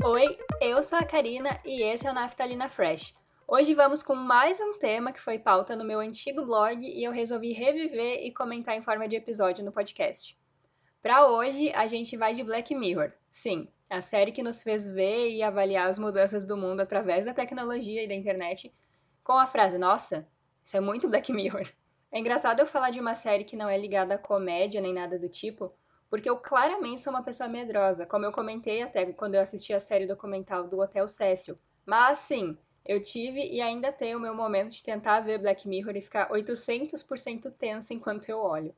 Oi, eu sou a Karina e esse é o Naftalina Fresh. Hoje vamos com mais um tema que foi pauta no meu antigo blog e eu resolvi reviver e comentar em forma de episódio no podcast. Para hoje, a gente vai de Black Mirror. Sim, a série que nos fez ver e avaliar as mudanças do mundo através da tecnologia e da internet com a frase: Nossa, isso é muito Black Mirror. É engraçado eu falar de uma série que não é ligada à comédia nem nada do tipo, porque eu claramente sou uma pessoa medrosa, como eu comentei até quando eu assisti a série documental do Hotel Cecil. Mas sim, eu tive e ainda tenho o meu momento de tentar ver Black Mirror e ficar 800% tensa enquanto eu olho.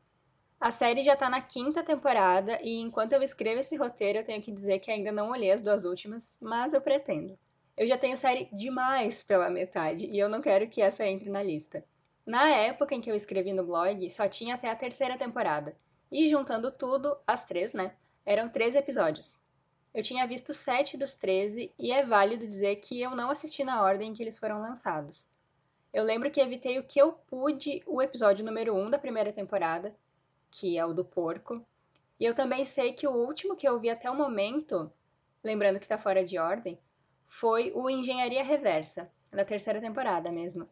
A série já tá na quinta temporada e enquanto eu escrevo esse roteiro eu tenho que dizer que ainda não olhei as duas últimas, mas eu pretendo. Eu já tenho série demais pela metade e eu não quero que essa entre na lista. Na época em que eu escrevi no blog, só tinha até a terceira temporada. E juntando tudo, as três, né? Eram 13 episódios. Eu tinha visto 7 dos 13 e é válido dizer que eu não assisti na ordem em que eles foram lançados. Eu lembro que evitei o que eu pude o episódio número 1 da primeira temporada, que é o do porco. E eu também sei que o último que eu vi até o momento, lembrando que tá fora de ordem, foi o Engenharia Reversa, da terceira temporada mesmo.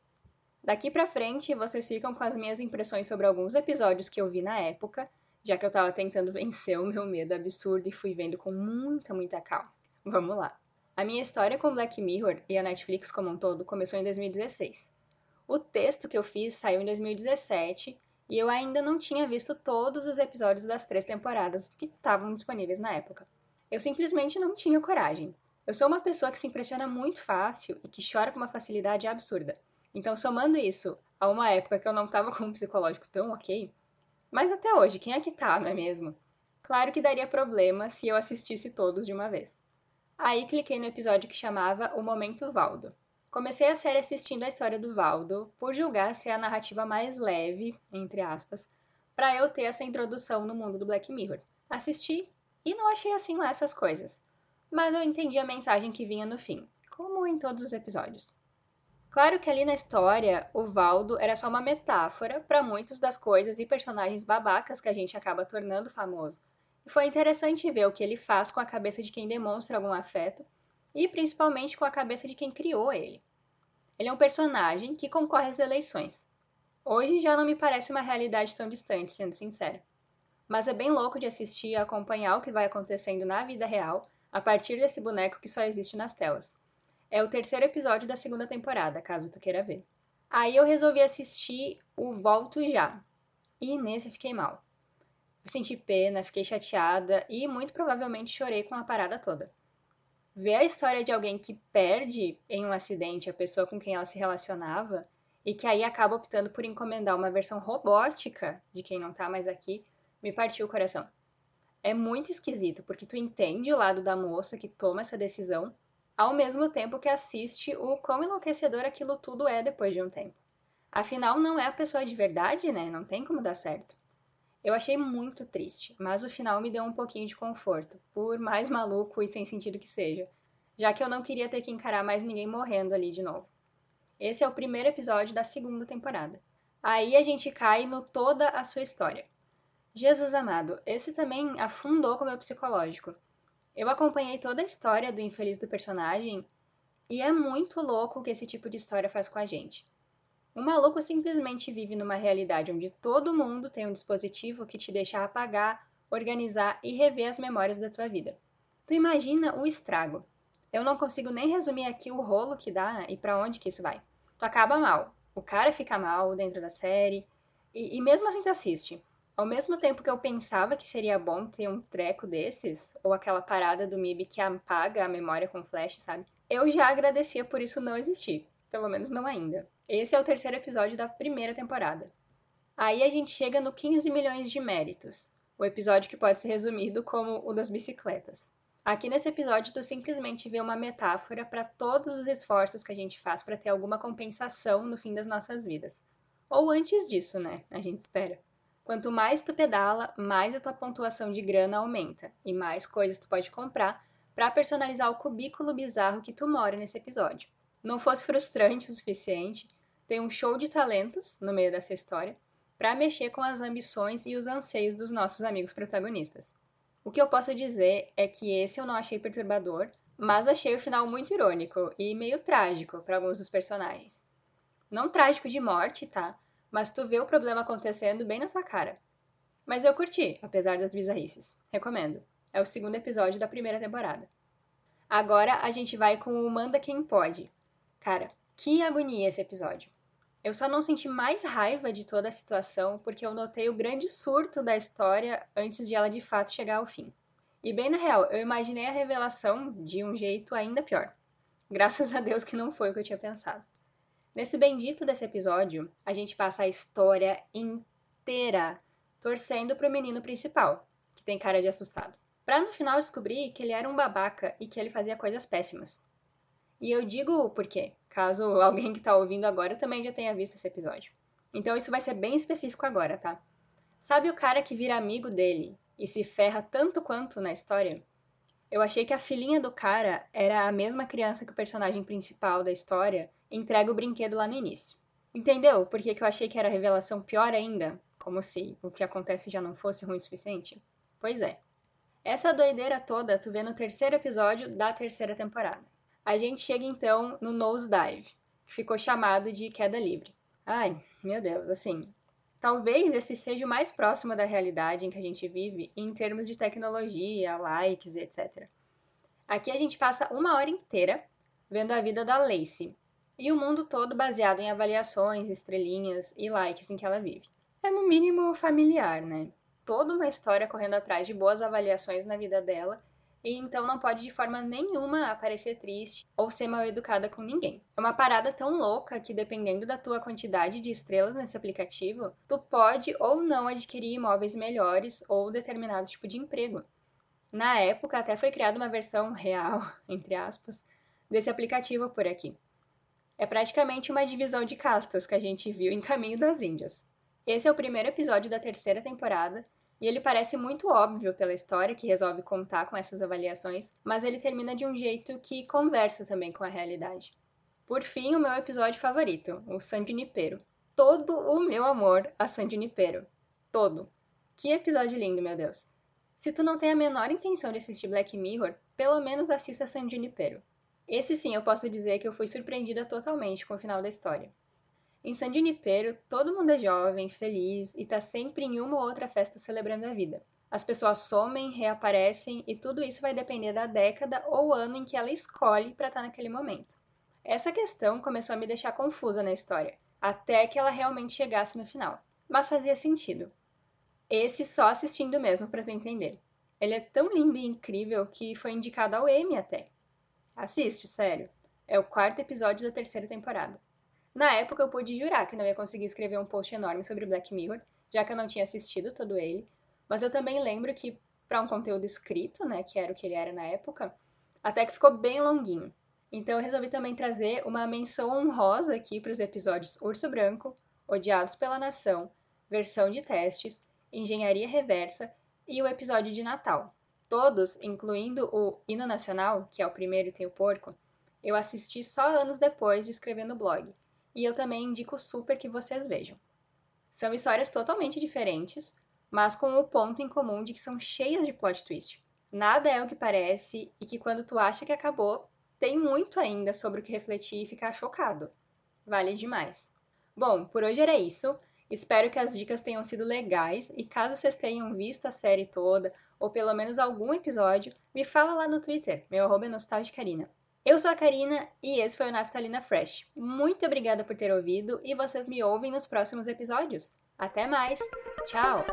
Daqui pra frente, vocês ficam com as minhas impressões sobre alguns episódios que eu vi na época, já que eu tava tentando vencer o meu medo absurdo e fui vendo com muita calma. Vamos lá. A minha história com Black Mirror e a Netflix como um todo começou em 2016. O texto que eu fiz saiu em 2017 e eu ainda não tinha visto todos os episódios das 3 temporadas que estavam disponíveis na época. Eu simplesmente não tinha coragem. Eu sou uma pessoa que se impressiona muito fácil e que chora com uma facilidade absurda. Então, somando isso a uma época que eu não estava com um psicológico tão ok, mas até hoje, quem é que tá, não é mesmo? Claro que daria problema se eu assistisse todos de uma vez. Aí cliquei no episódio que chamava O Momento Valdo. Comecei a série assistindo a história do Valdo, por julgar ser a narrativa mais leve, entre aspas, para eu ter essa introdução no mundo do Black Mirror. Assisti e não achei assim lá essas coisas, mas eu entendi a mensagem que vinha no fim, como em todos os episódios. Claro que ali na história, o Valdo era só uma metáfora para muitas das coisas e personagens babacas que a gente acaba tornando famoso. E foi interessante ver o que ele faz com a cabeça de quem demonstra algum afeto e principalmente com a cabeça de quem criou ele. Ele é um personagem que concorre às eleições. Hoje já não me parece uma realidade tão distante, sendo sincera. Mas é bem louco de assistir e acompanhar o que vai acontecendo na vida real a partir desse boneco que só existe nas telas. É o terceiro episódio da segunda temporada, caso tu queira ver. Aí eu resolvi assistir o Volto Já. E nesse eu fiquei mal. Eu senti pena, fiquei chateada e muito provavelmente chorei com a parada toda. Ver a história de alguém que perde em um acidente a pessoa com quem ela se relacionava e que aí acaba optando por encomendar uma versão robótica de quem não tá mais aqui, me partiu o coração. É muito esquisito, porque tu entende o lado da moça que toma essa decisão, ao mesmo tempo que assiste o quão enlouquecedor aquilo tudo é depois de um tempo. Afinal, não é a pessoa de verdade, né? Não tem como dar certo. Eu achei muito triste, mas o final me deu um pouquinho de conforto, por mais maluco e sem sentido que seja, já que eu não queria ter que encarar mais ninguém morrendo ali de novo. Esse é o primeiro episódio da segunda temporada. Aí a gente cai no toda a sua história. Jesus amado, esse também afundou com o meu psicológico. Eu acompanhei toda a história do infeliz do personagem e é muito louco o que esse tipo de história faz com a gente. O maluco simplesmente vive numa realidade onde todo mundo tem um dispositivo que te deixa apagar, organizar e rever as memórias da tua vida. Tu imagina o estrago. Eu não consigo nem resumir aqui o rolo que dá e pra onde que isso vai. Tu acaba mal. O cara fica mal dentro da série e mesmo assim tu assiste. Ao mesmo tempo que eu pensava que seria bom ter um treco desses, ou aquela parada do MIB que apaga a memória com flash, sabe? Eu já agradecia por isso não existir. Pelo menos não ainda. Esse é o terceiro episódio da primeira temporada. Aí a gente chega no 15 milhões de méritos, o episódio que pode ser resumido como o das bicicletas. Aqui nesse episódio tu simplesmente vê uma metáfora para todos os esforços que a gente faz para ter alguma compensação no fim das nossas vidas. Ou antes disso, né? A gente espera. Quanto mais tu pedala, mais a tua pontuação de grana aumenta e mais coisas tu pode comprar para personalizar o cubículo bizarro que tu mora nesse episódio. Não fosse frustrante o suficiente, tem um show de talentos no meio dessa história para mexer com as ambições e os anseios dos nossos amigos protagonistas. O que eu posso dizer é que esse eu não achei perturbador, mas achei o final muito irônico e meio trágico para alguns dos personagens. Não trágico de morte, tá? Mas tu vê o problema acontecendo bem na tua cara. Mas eu curti, apesar das bizarrices. Recomendo. É o segundo episódio da primeira temporada. Agora a gente vai com o Manda Quem Pode. Cara, que agonia esse episódio. Eu só não senti mais raiva de toda a situação porque eu notei o grande surto da história antes de ela de fato chegar ao fim. E bem na real, eu imaginei a revelação de um jeito ainda pior. Graças a Deus que não foi o que eu tinha pensado. Nesse bendito desse episódio, a gente passa a história inteira torcendo pro menino principal, que tem cara de assustado. Pra no final descobrir que ele era um babaca e que ele fazia coisas péssimas. E eu digo o porquê, caso alguém que tá ouvindo agora também já tenha visto esse episódio. Então isso vai ser bem específico agora, tá? Sabe o cara que vira amigo dele e se ferra tanto quanto na história? Eu achei que a filhinha do cara era a mesma criança que o personagem principal da história entrega o brinquedo lá no início. Entendeu por que eu achei que era a revelação pior ainda? Como se o que acontece já não fosse ruim o suficiente? Pois é. Essa doideira toda tu vê no terceiro episódio da terceira temporada. A gente chega então no Nosedive, que ficou chamado de queda livre. Ai, meu Deus, assim, talvez esse seja o mais próximo da realidade em que a gente vive em termos de tecnologia, likes, etc. Aqui a gente passa uma hora inteira vendo a vida da Lacey e o mundo todo baseado em avaliações, estrelinhas e likes em que ela vive. É no mínimo familiar, né? Toda uma história correndo atrás de boas avaliações na vida dela e então não pode de forma nenhuma aparecer triste ou ser mal educada com ninguém. É uma parada tão louca que dependendo da tua quantidade de estrelas nesse aplicativo, tu pode ou não adquirir imóveis melhores ou determinado tipo de emprego. Na época até foi criada uma versão real, entre aspas, desse aplicativo por aqui. É praticamente uma divisão de castas que a gente viu em Caminho das Índias. Esse é o primeiro episódio da terceira temporada e ele parece muito óbvio pela história que resolve contar com essas avaliações, mas ele termina de um jeito que conversa também com a realidade. Por fim, o meu episódio favorito, o San Junipero. Todo o meu amor a San Junipero. Todo. Que episódio lindo, meu Deus. Se tu não tem a menor intenção de assistir Black Mirror, pelo menos assista San Junipero. Esse sim eu posso dizer que eu fui surpreendida totalmente com o final da história. Em San Junipero, todo mundo é jovem, feliz e tá sempre em uma ou outra festa celebrando a vida. As pessoas somem, reaparecem e tudo isso vai depender da década ou ano em que ela escolhe para estar naquele momento. Essa questão começou a me deixar confusa na história, até que ela realmente chegasse no final. Mas fazia sentido. Esse só assistindo mesmo para tu entender. Ele é tão lindo e incrível que foi indicado ao Emmy até. Assiste, sério. É o quarto episódio da terceira temporada. Na época eu pude jurar que não ia conseguir escrever um post enorme sobre Black Mirror, já que eu não tinha assistido todo ele, mas eu também lembro que para um conteúdo escrito, né, que era o que ele era na época, até que ficou bem longuinho. Então eu resolvi também trazer uma menção honrosa aqui para os episódios Urso Branco, Odiados pela Nação, Versão de Testes, Engenharia Reversa e o episódio de Natal. Todos, incluindo o Hino Nacional, que é o primeiro e tem o porco, eu assisti só anos depois de escrever no blog. E eu também indico super que vocês vejam. São histórias totalmente diferentes, mas com o ponto em comum de que são cheias de plot twist. Nada é o que parece e que quando tu acha que acabou, tem muito ainda sobre o que refletir e ficar chocado. Vale demais. Bom, por hoje era isso. Espero que as dicas tenham sido legais e caso vocês tenham visto a série toda ou pelo menos algum episódio, me fala lá no Twitter, meu @é nostalgicarina. Eu sou a Karina e esse foi o Naftalina Fresh. Muito obrigada por ter ouvido e vocês me ouvem nos próximos episódios. Até mais! Tchau!